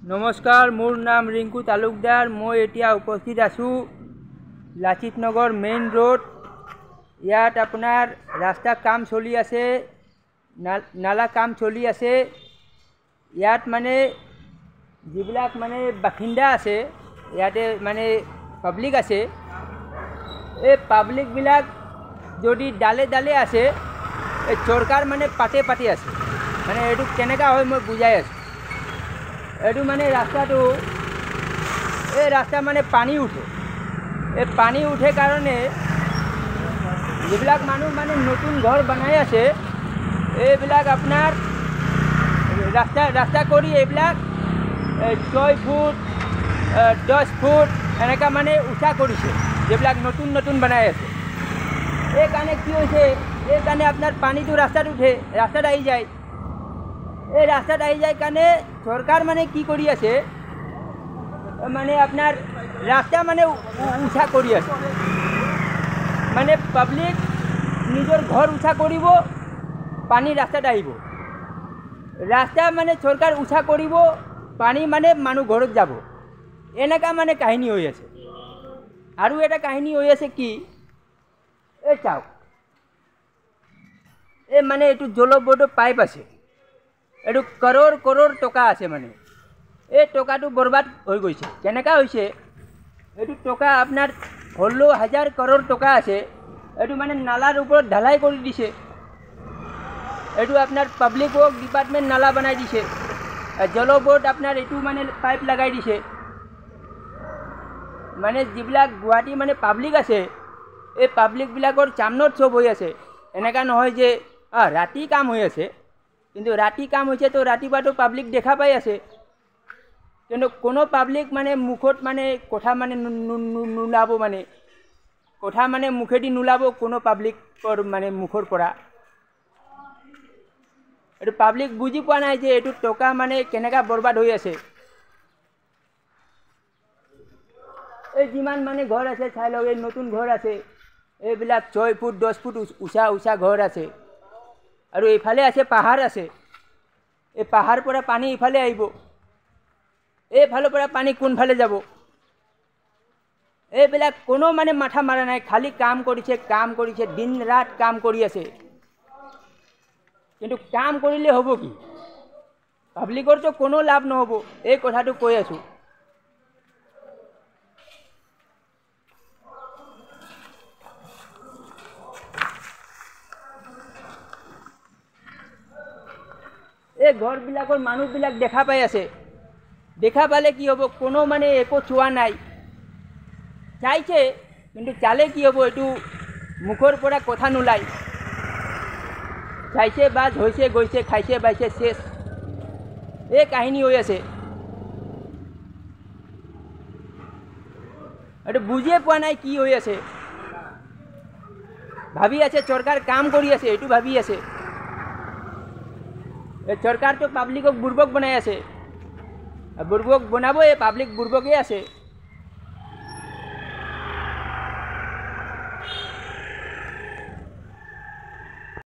नमस्कार, मोर नाम रिंकू तालुकदार। मैं एटिया उपस्थित आसू लाचित नगर मेन रोड। इयात आपनार रास्ता काम चलि आछे, नाला काम चलि आछे। इयात माने जिबिलाक माने बासिंदा आछे, इयाते माने पाब्लिक आछे। ए पाब्लिक बिलाक जदि डाले डाले आछे, ए सरकार माने पाटे पाटे आछे। माने एटु केनेका होय मैं बुझाई आछो। एटु माने रास्ता माने पानी उठे। ए पानी उठे कारणे जिबिलाक मानुह माने नतुन घर बनाई आछे, एबिलाक आपनार रास्ता करी एबिलाक 6 फुट 10 फुट एनेका माने उठा करिছে, जेबिलाक नतुन नतुन बनाई आछे। ए काने कि होइছে, ए काने आपनार पानीটো रास्तात उठे, रास्तात आइ जाय। এই রাস্তাত আহি যায় কারণে সরকার মানে কি করি আছে, মানে আপনার রাস্তা মানে উঠা করি আছে। মানে পাবলিক নিজের ঘর উঠা করিব, পানি রাস্তাত আহিব। রাস্তা মানে সরকার উঠা করিব, পানি মানে মানুষ ঘরত যাব। এনেকা মানে কাহিনী হৈ আছে। আৰু এটা কাহিনী হৈ আছে কি, এই চাওক, এই মানে এইটো জলবোৰ্ডৰ পাইপ আছে। एटू करोड़ करोड़ टका आछे। माने ए टकाटो बर्बाद हो गई। केनेका होइछे, एटू टका आपनार 16,000 करोड़ टका आछे। एटू माने नालार ऊपर ढालाई करि दिছে। एटू आपनार पब्लिक वर्क डिपार्टमेंट नाला बनाई दिছে। जल बोर्ड आपनार एटू माने पाइप लगाई दिছে। माने जिबिलाक गुवाहाटी माने पब्लिक आछे, ए पब्लिक बिलाकर सामनत सब হৈ আছে। এনেকা নহয় যে राति काम হৈ আছে, কিন্তু राति काम होइছে तो रातिपुवा पब्लिक देखा पाई आछे। किन्तु कोनो पब्लिक माने मुखत माने कथा माने नुलाबो, माने कथा माने मुखेदी नुलाबो कोनो पब्लिकर माने मुखर परा। एटु पब्लिक बुझी पोৱা নাই जे एटु टका माने केनेका बर्बाद হৈ আছে। এই जिमान माने घर आछे चाइ लगे नतुन घर आछे, एबिलाक 6 फुट 10 फुट उषा उषा घर आछे। और इफाले आछे पाहाड़ आछे। ए पाहाड़ पर पानी इफाले आइब, एफाले पर पानी कोन फाले जाब, एबिलाक कोनो माने माथा मारा नाइ। खाली काम करिছে दिन रात काम करि आछे। किन्तु काम करिले हबो कि, पाब्लिकर तो कोनो लाभ নহব। এই কথাটো কৈ আছো। এই ঘৰবিলাকৰ মানুহবিলাক দেখা পাই আছে। দেখা পালে কি হব, কোনো মানে একো চোৱা নাই। চাইছে কিন্তু চালে কি হব, এটু মুখৰ পৰা কথা নোলাই। চাইছে বাজ হৈছে গৈছে, খাইছে বাইছে শেষ। এই কাহিনী হৈ আছে। এটু বুঝিয়ে পোৱা নাই কি হৈ আছে। ভাবি আছে সৰকাৰ কাম কৰি আছে, এটু ভাবি আছে। सरकार तो पब्लिक बुर्बक बनाई आछे। बुर्बक बनाबो, ए पब्लिक बुर्बके आछे।